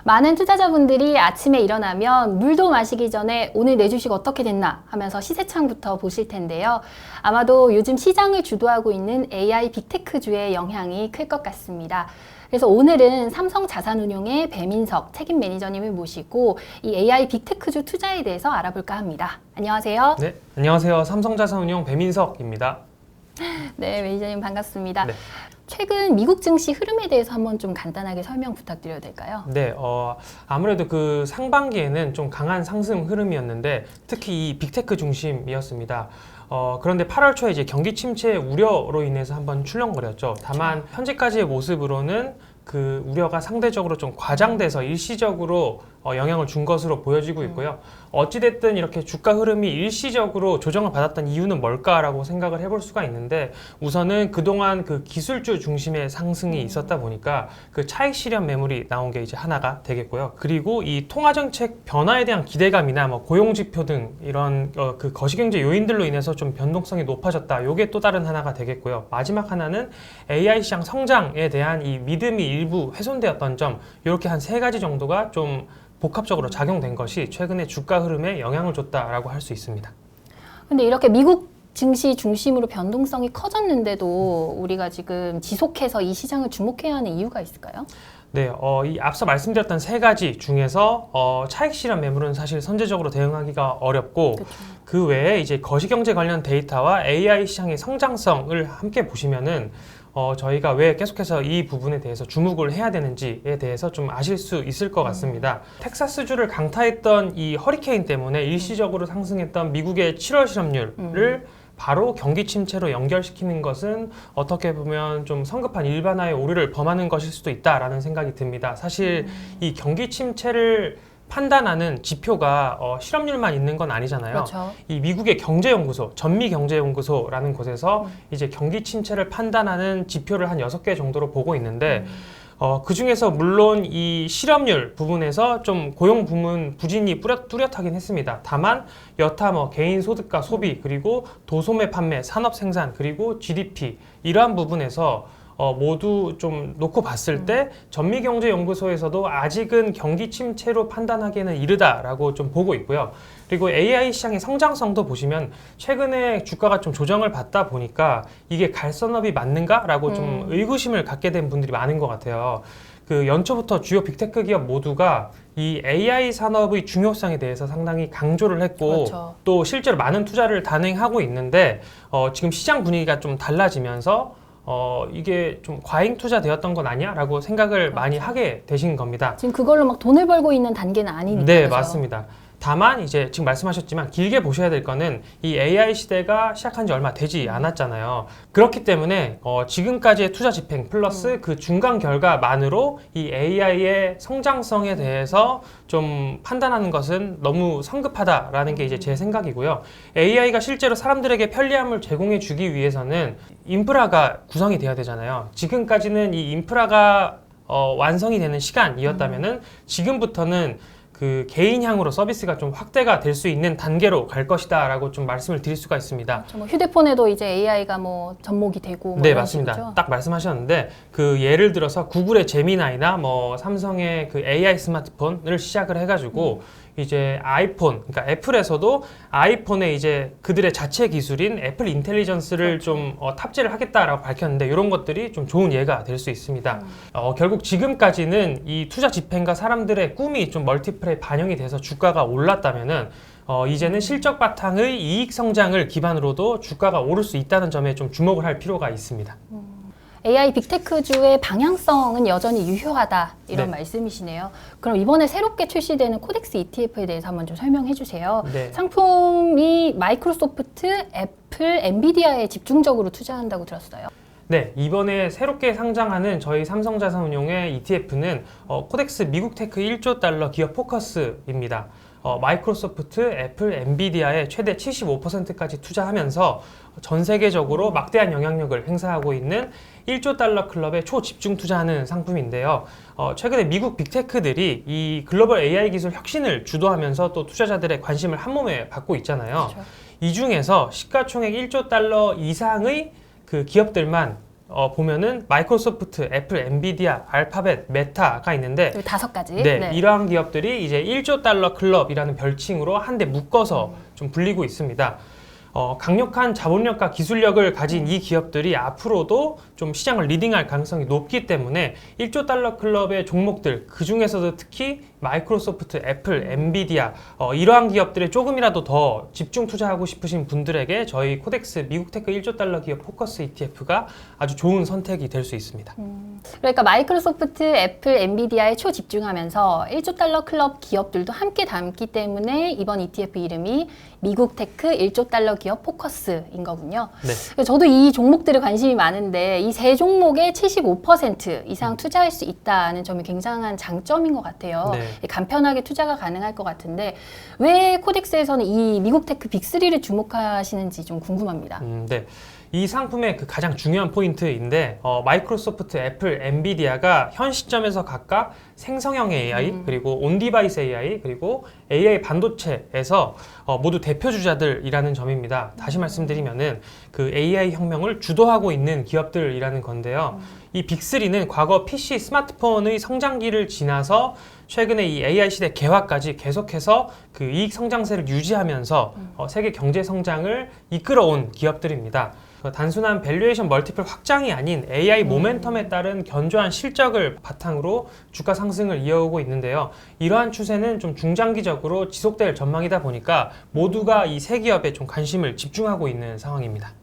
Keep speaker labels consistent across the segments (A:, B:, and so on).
A: 많은 투자자분들이 아침에 일어나면 물도 마시기 전에 오늘 내 주식 어떻게 됐나 하면서 시세창부터 보실 텐데요. 아마도 요즘 시장을 주도하고 있는 AI 빅테크주의 영향이 클 것 같습니다. 그래서 오늘은 삼성자산운용의 배민석 책임 매니저님을 모시고 이 AI 빅테크주 투자에 대해서 알아볼까 합니다. 안녕하세요.
B: 네, 안녕하세요. 삼성자산운용 배민석입니다.
A: 네, 매니저님 반갑습니다.
B: 네.
A: 최근 미국 증시 흐름에 대해서 한번 좀 간단하게 설명 부탁드려도 될까요?
B: 네, 아무래도 그 상반기에는 좀 강한 상승 흐름이었는데 특히 이 빅테크 중심이었습니다. 그런데 8월 초에 이제 경기 침체 우려로 인해서 한번 출렁거렸죠. 다만 현재까지의 모습으로는 그 우려가 상대적으로 좀 과장돼서 일시적으로 영향을 준 것으로 보여지고 있고요. 어찌됐든 이렇게 주가 흐름이 일시적으로 조정을 받았던 이유는 뭘까라고 생각을 해볼 수가 있는데 우선은 그동안 그 기술주 중심의 상승이 있었다 보니까 그 차익 실현 매물이 나온 게 이제 하나가 되겠고요. 그리고 이 통화정책 변화에 대한 기대감이나 뭐 고용지표 등 이런 그 거시경제 요인들로 인해서 좀 변동성이 높아졌다. 요게 또 다른 하나가 되겠고요. 마지막 하나는 AI 시장 성장에 대한 이 믿음이 일부 훼손되었던 점, 이렇게 한 3가지 정도가 좀 복합적으로 작용된 것이 최근에 주가 흐름에 영향을 줬다라고 할 수 있습니다.
A: 근데 이렇게 미국 증시 중심으로 변동성이 커졌는데도 우리가 지금 지속해서 이 시장을 주목해야 하는 이유가 있을까요?
B: 네, 이 앞서 말씀드렸던 3가지 중에서 차익 실현 매물은 사실 선제적으로 대응하기가 어렵고
A: 그쵸.
B: 그 외에 이제 거시경제 관련 데이터와 AI 시장의 성장성을 함께 보시면은 저희가 왜 계속해서 이 부분에 대해서 주목을 해야 되는지에 대해서 좀 아실 수 있을 것 같습니다. 텍사스주를 강타했던 이 허리케인 때문에 일시적으로 상승했던 미국의 7월 실업률을 바로 경기 침체로 연결시키는 것은 어떻게 보면 좀 성급한 일반화의 오류를 범하는 것일 수도 있다라는 생각이 듭니다. 사실 이 경기 침체를 판단하는 지표가 실업률만 있는 건 아니잖아요.
A: 그렇죠.
B: 이 미국의 경제연구소, 전미경제연구소라는 곳에서 이제 경기 침체를 판단하는 지표를 한 6개 정도로 보고 있는데 그 중에서 물론 이 실업률 부분에서 좀 고용 부문 부진이 뚜렷하긴 했습니다. 다만 여타 뭐 개인 소득과 소비, 그리고 도소매 판매, 산업 생산, 그리고 GDP 이러한 부분에서 모두 좀 놓고 봤을 때 전미경제연구소에서도 아직은 경기 침체로 판단하기에는 이르다라고 좀 보고 있고요. 그리고 AI 시장의 성장성도 보시면 최근에 주가가 좀 조정을 받다 보니까 이게 갈선업이 맞는가라고 좀 의구심을 갖게 된 분들이 많은 것 같아요. 그 연초부터 주요 빅테크 기업 모두가 이 AI 산업의 중요성에 대해서 상당히 강조를 했고
A: 그렇죠.
B: 또 실제로 많은 투자를 단행하고 있는데 지금 시장 분위기가 좀 달라지면서 이게 좀 과잉 투자되었던 건 아니야? 라고 생각을 많이 하게 되신 겁니다.
A: 지금 그걸로 막 돈을 벌고 있는 단계는 아니니까.
B: 네,
A: 그죠?
B: 맞습니다. 다만 이제 지금 말씀하셨지만 길게 보셔야 될 거는 이 AI 시대가 시작한 지 얼마 되지 않았잖아요. 그렇기 때문에 지금까지의 투자 집행 플러스 그 중간 결과만으로 이 AI의 성장성에 대해서 좀 판단하는 것은 너무 성급하다라는 게 이제 제 생각이고요. AI가 실제로 사람들에게 편리함을 제공해 주기 위해서는 인프라가 구성이 돼야 되잖아요. 지금까지는 이 인프라가 완성이 되는 시간이었다면은 지금부터는 그 개인향으로 서비스가 좀 확대가 될 수 있는 단계로 갈 것이다 라고 좀 말씀을 드릴 수가 있습니다.
A: 뭐 휴대폰에도 이제 AI가 뭐 접목이 되고 뭐
B: 네,
A: 이런
B: 맞습니다.
A: 식이죠?
B: 딱 말씀하셨는데 그 예를 들어서 구글의 제미나이나 뭐 삼성의 그 AI 스마트폰을 시작을 해가지고 이제 아이폰, 그러니까 애플에서도 아이폰에 이제 그들의 자체 기술인 애플 인텔리전스를 좀 탑재를 하겠다라고 밝혔는데 이런 것들이 좀 좋은 예가 될 수 있습니다. 결국 지금까지는 이 투자 집행과 사람들의 꿈이 좀 멀티플에 반영이 돼서 주가가 올랐다면은 이제는 실적 바탕의 이익 성장을 기반으로도 주가가 오를 수 있다는 점에 좀 주목을 할 필요가 있습니다.
A: AI 빅테크주의 방향성은 여전히 유효하다 이런
B: 네.
A: 말씀이시네요. 그럼 이번에 새롭게 출시되는 코덱스 ETF에 대해서 한번 좀 설명해 주세요.
B: 네.
A: 상품이 마이크로소프트, 애플, 엔비디아에 집중적으로 투자한다고 들었어요.
B: 네, 이번에 새롭게 상장하는 저희 삼성자산운용의 ETF는 코덱스 미국 테크 1조 달러 기업 포커스입니다. 마이크로소프트, 애플, 엔비디아에 최대 75%까지 투자하면서 전 세계적으로 막대한 영향력을 행사하고 있는 1조 달러 클럽에 초집중 투자하는 상품인데요. 최근에 미국 빅테크들이 이 글로벌 AI 기술 혁신을 주도하면서 또 투자자들의 관심을 한몸에 받고 있잖아요.
A: 그렇죠.
B: 이 중에서 시가총액 1조 달러 이상의 그 기업들만 보면은 마이크로소프트, 애플, 엔비디아, 알파벳, 메타가 있는데
A: 여기 5가지.
B: 네, 이러한 기업들이 이제 1조 달러 클럽이라는 별칭으로 한데 묶어서 좀 불리고 있습니다. 강력한 자본력과 기술력을 가진 이 기업들이 앞으로도 좀 시장을 리딩할 가능성이 높기 때문에 1조 달러 클럽의 종목들, 그 중에서도 특히 마이크로소프트, 애플, 엔비디아 이러한 기업들에 조금이라도 더 집중 투자하고 싶으신 분들에게 저희 코덱스 미국 테크 1조 달러 기업 포커스 ETF가 아주 좋은 선택이 될 수 있습니다.
A: 그러니까 마이크로소프트, 애플, 엔비디아에 초집중하면서 1조 달러 클럽 기업들도 함께 담기 때문에 이번 ETF 이름이 미국 테크 1조 달러 기업 포커스인 거군요.
B: 네.
A: 저도 이 종목들에 관심이 많은데 이 세 종목에 75% 이상 투자할 수 있다는 점이 굉장한 장점인 것 같아요.
B: 네.
A: 간편하게 투자가 가능할 것 같은데 왜 코덱스에서는 이 미국 테크 빅3를 주목하시는지 좀 궁금합니다.
B: 네. 이 상품의 그 가장 중요한 포인트인데 마이크로소프트, 애플, 엔비디아가 현 시점에서 각각 생성형 AI, 그리고 온디바이스 AI, 그리고 AI 반도체에서 모두 대표 주자들이라는 점입니다. 다시 말씀드리면은 그 AI 혁명을 주도하고 있는 기업들이라는 건데요. 이 빅3는 과거 PC, 스마트폰의 성장기를 지나서 최근에 이 AI 시대 개화까지 계속해서 그 이익 성장세를 유지하면서 세계 경제 성장을 이끌어온 기업들입니다. 단순한 밸류에이션 멀티플 확장이 아닌 AI 모멘텀에 따른 견조한 실적을 바탕으로 주가 상승을 이어오고 있는데요. 이러한 추세는 좀 중장기적으로 지속될 전망이다 보니까 모두가 이 세 기업에 좀 관심을 집중하고 있는 상황입니다.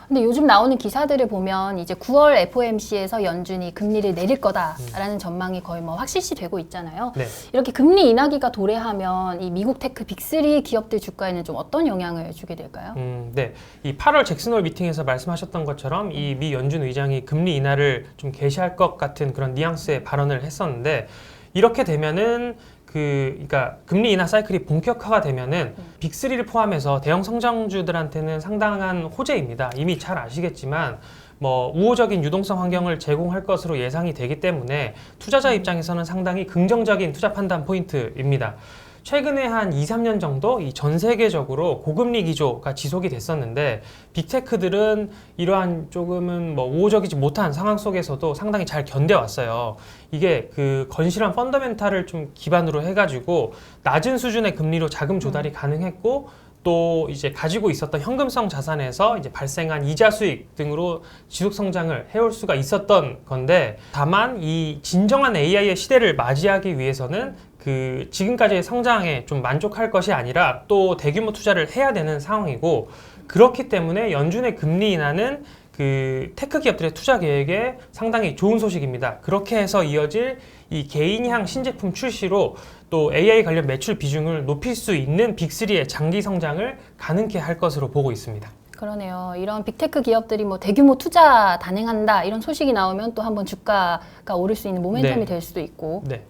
A: 근데 요즘 나오는 기사들을 보면 이제 9월 FOMC에서 연준이 금리를 내릴 거다라는 전망이 거의 뭐 확실시 되고 있잖아요.
B: 네.
A: 이렇게 금리 인하기가 도래하면 이 미국 테크 빅3 기업들 주가에는 좀 어떤 영향을 주게 될까요?
B: 네. 이 8월 잭슨홀 미팅에서 말씀하셨던 것처럼 이 미 연준 의장이 금리 인하를 좀 개시할 것 같은 그런 뉘앙스의 발언을 했었는데 이렇게 되면은 그러니까 금리 인하 사이클이 본격화가 되면은 빅3를 포함해서 대형 성장주들한테는 상당한 호재입니다. 이미 잘 아시겠지만 뭐 우호적인 유동성 환경을 제공할 것으로 예상이 되기 때문에 투자자 입장에서는 상당히 긍정적인 투자 판단 포인트입니다. 최근에 한 2, 3년 정도 이 전 세계적으로 고금리 기조가 지속이 됐었는데 빅테크들은 이러한 조금은 뭐 우호적이지 못한 상황 속에서도 상당히 잘 견뎌왔어요. 이게 그 건실한 펀더멘탈을 좀 기반으로 해가지고 낮은 수준의 금리로 자금 조달이 가능했고 또 이제 가지고 있었던 현금성 자산에서 이제 발생한 이자 수익 등으로 지속 성장을 해올 수가 있었던 건데 다만 이 진정한 AI의 시대를 맞이하기 위해서는 그 지금까지의 성장에 좀 만족할 것이 아니라 또 대규모 투자를 해야 되는 상황이고 그렇기 때문에 연준의 금리 인하는 그 테크 기업들의 투자 계획에 상당히 좋은 소식입니다. 그렇게 해서 이어질 이 개인향 신제품 출시로 또 AI 관련 매출 비중을 높일 수 있는 빅3의 장기 성장을 가능케 할 것으로 보고 있습니다.
A: 그러네요. 이런 빅테크 기업들이 뭐 대규모 투자 단행한다 이런 소식이 나오면 또 한번 주가가 오를 수 있는 모멘텀이
B: 네.
A: 될 수도 있고.
B: 네.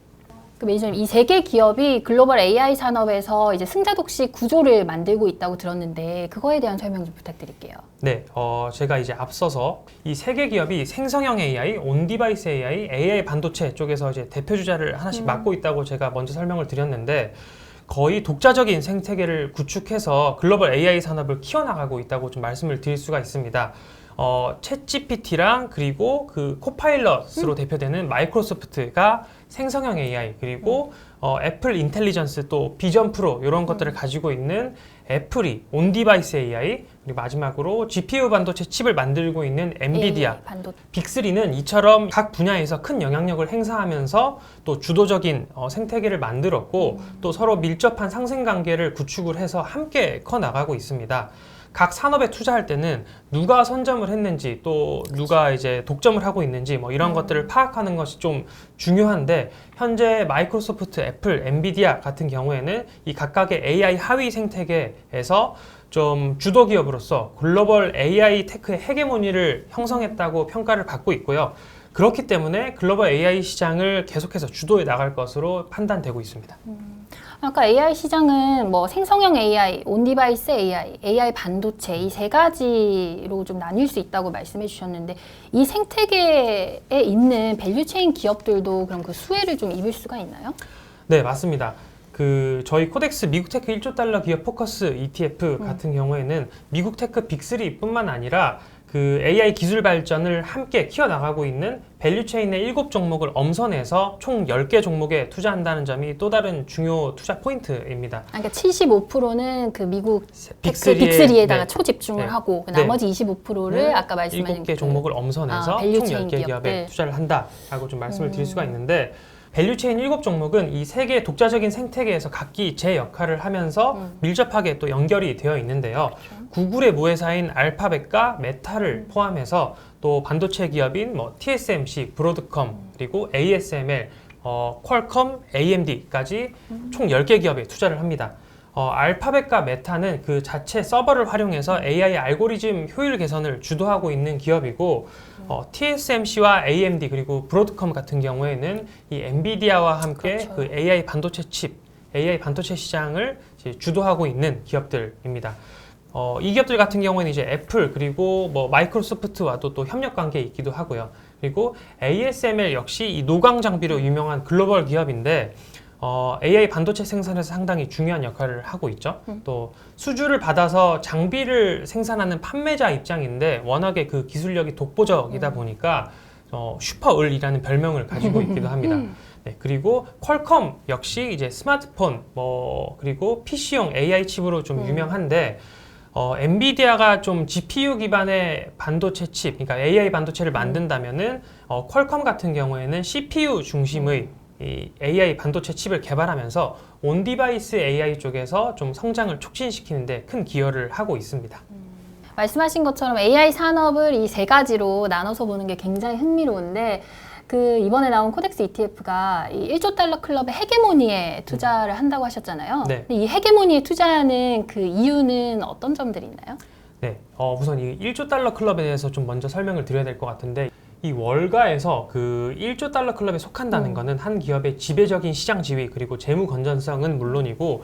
A: 그 매니저님, 이 세 개 기업이 글로벌 AI 산업에서 이제 승자독식 구조를 만들고 있다고 들었는데 그거에 대한 설명 좀 부탁드릴게요.
B: 네, 제가 이제 앞서서 이 세 개 기업이 생성형 AI, 온디바이스 AI, AI 반도체 쪽에서 이제 대표 주자를 하나씩 맡고 있다고 제가 먼저 설명을 드렸는데 거의 독자적인 생태계를 구축해서 글로벌 AI 산업을 키워나가고 있다고 좀 말씀을 드릴 수가 있습니다. 챗GPT랑 그리고 그 코파일럿으로 대표되는 마이크로소프트가 생성형 AI 그리고 애플 인텔리전스 또 비전 프로 이런 것들을 가지고 있는 애플이 온디바이스 AI 그리고 마지막으로 GPU 반도체 칩을 만들고 있는 엔비디아
A: AI 반도체.
B: 빅3는 이처럼 각 분야에서 큰 영향력을 행사하면서 또 주도적인 생태계를 만들었고 또 서로 밀접한 상생 관계를 구축을 해서 함께 커 나가고 있습니다. 각 산업에 투자할 때는 누가 선점을 했는지 또 누가 이제 독점을 하고 있는지 뭐 이런 것들을 파악하는 것이 좀 중요한데 현재 마이크로소프트, 애플, 엔비디아 같은 경우에는 이 각각의 AI 하위 생태계에서 좀 주도 기업으로서 글로벌 AI 테크의 헤게모니를 형성했다고 평가를 받고 있고요. 그렇기 때문에 글로벌 AI 시장을 계속해서 주도해 나갈 것으로 판단되고 있습니다.
A: 아까 AI 시장은 뭐 생성형 AI, 온디바이스 AI, AI 반도체 이 세 가지로 좀 나뉠 수 있다고 말씀해 주셨는데 이 생태계에 있는 밸류체인 기업들도 그럼 그 수혜를 좀 입을 수가 있나요?
B: 네, 맞습니다. 그 저희 코덱스 미국 테크 1조 달러 기업 포커스 ETF 같은 경우에는 미국 테크 빅3뿐만 아니라 그 AI 기술 발전을 함께 키워나가고 있는 밸류체인의 7종목을 엄선해서 총 10개 종목에 투자한다는 점이 또 다른 중요 투자 포인트입니다.
A: 그러니까 75%는 그 미국
B: 빅3에
A: 빅3에다가 초집중을
B: 네.
A: 하고
B: 네.
A: 나머지 25%를 아까 말씀하신
B: 7개 종목을 엄선해서 총
A: 밸류체인
B: 10개 기업에
A: 기업들.
B: 투자를 한다라고 좀 말씀을 드릴 수가 있는데 밸류체인 7종목은 이 세계의 독자적인 생태계에서 각기 제 역할을 하면서 밀접하게 또 연결이 되어 있는데요. 구글의 모회사인 알파벳과 메타를 포함해서 또 반도체 기업인 뭐 TSMC, 브로드컴, 그리고 ASML, 퀄컴, AMD까지 총 10개 기업에 투자를 합니다. 알파벳과 메타는 그 자체 서버를 활용해서 AI 알고리즘 효율 개선을 주도하고 있는 기업이고 TSMC와 AMD 그리고 브로드컴 같은 경우에는 이 엔비디아와 함께
A: 그렇죠.
B: 그 AI 반도체 칩, AI 반도체 시장을 이제 주도하고 있는 기업들입니다. 이 기업들 같은 경우에는 이제 애플 그리고 뭐 마이크로소프트와도 또 협력 관계에 있기도 하고요. 그리고 ASML 역시 이 노광 장비로 유명한 글로벌 기업인데 AI 반도체 생산에서 상당히 중요한 역할을 하고 있죠. 또 수주를 받아서 장비를 생산하는 판매자 입장인데 워낙에 그 기술력이 독보적이다 보니까 슈퍼을이라는 별명을 가지고 있기도 합니다. 네, 그리고 퀄컴 역시 이제 스마트폰 그리고 PC용 AI 칩으로 좀 유명한데 엔비디아가 좀 GPU 기반의 반도체 칩, 그러니까 AI 반도체를 만든다면은 퀄컴 같은 경우에는 CPU 중심의 이 AI 반도체 칩을 개발하면서 온디바이스 AI 쪽에서 좀 성장을 촉진시키는데 큰 기여를 하고 있습니다.
A: 말씀하신 것처럼 AI 산업을 이 세 가지로 나눠서 보는 게 굉장히 흥미로운데 그 이번에 나온 코덱스 ETF가 이 1조 달러 클럽의 헤게모니에 투자를 한다고 하셨잖아요.
B: 네.
A: 근데 이 헤게모니에 투자하는 그 이유는 어떤 점들이 있나요?
B: 네, 우선 이 1조 달러 클럽에 대해서 좀 먼저 설명을 드려야 될 것 같은데 이 월가에서 그 1조 달러 클럽에 속한다는 것은 한 기업의 지배적인 시장 지위 그리고 재무 건전성은 물론이고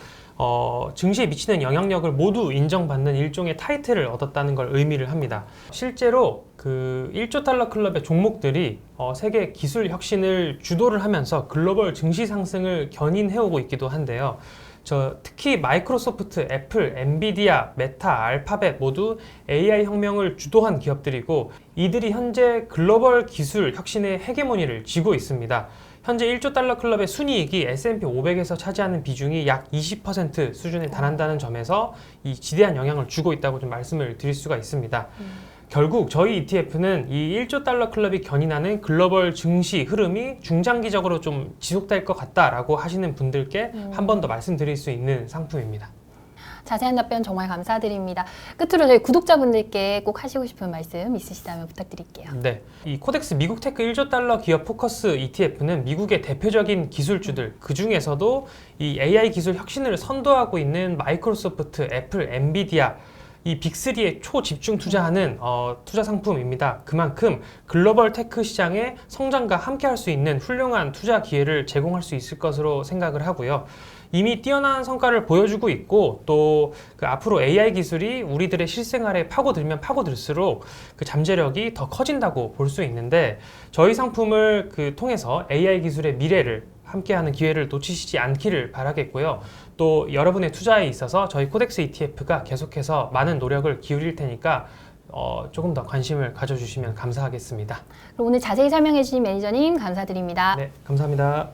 B: 증시에 미치는 영향력을 모두 인정받는 일종의 타이틀을 얻었다는 걸 의미를 합니다. 실제로 그 1조 달러 클럽의 종목들이 세계 기술 혁신을 주도를 하면서 글로벌 증시 상승을 견인해오고 있기도 한데요. 특히 마이크로소프트, 애플, 엔비디아, 메타, 알파벳 모두 AI 혁명을 주도한 기업들이고 이들이 현재 글로벌 기술 혁신의 헤게모니를 쥐고 있습니다. 현재 1조 달러 클럽의 순이익이 S&P 500에서 차지하는 비중이 약 20% 수준에 달한다는 점에서 이 지대한 영향을 주고 있다고 좀 말씀을 드릴 수가 있습니다. 결국 저희 ETF는 이 1조 달러 클럽이 견인하는 글로벌 증시 흐름이 중장기적으로 좀 지속될 것 같다라고 하시는 분들께 한 번 더 말씀드릴 수 있는 상품입니다.
A: 자세한 답변 정말 감사드립니다. 끝으로 저희 구독자분들께 꼭 하시고 싶은 말씀 있으시다면 부탁드릴게요.
B: 네, 이 코덱스 미국 테크 1조 달러 기업 포커스 ETF는 미국의 대표적인 기술주들, 그 중에서도 이 AI 기술 혁신을 선도하고 있는 마이크로소프트, 애플, 엔비디아 이 빅3에 초집중 투자하는 투자 상품입니다. 그만큼 글로벌 테크 시장의 성장과 함께 할 수 있는 훌륭한 투자 기회를 제공할 수 있을 것으로 생각을 하고요. 이미 뛰어난 성과를 보여주고 있고 또 그 앞으로 AI 기술이 우리들의 실생활에 파고들면 파고들수록 그 잠재력이 더 커진다고 볼 수 있는데 저희 상품을 통해서 AI 기술의 미래를 함께하는 기회를 놓치시지 않기를 바라겠고요. 또 여러분의 투자에 있어서 저희 코덱스 ETF가 계속해서 많은 노력을 기울일 테니까 조금 더 관심을 가져주시면 감사하겠습니다.
A: 그럼 오늘 자세히 설명해 주신 매니저님 감사드립니다.
B: 네, 감사합니다.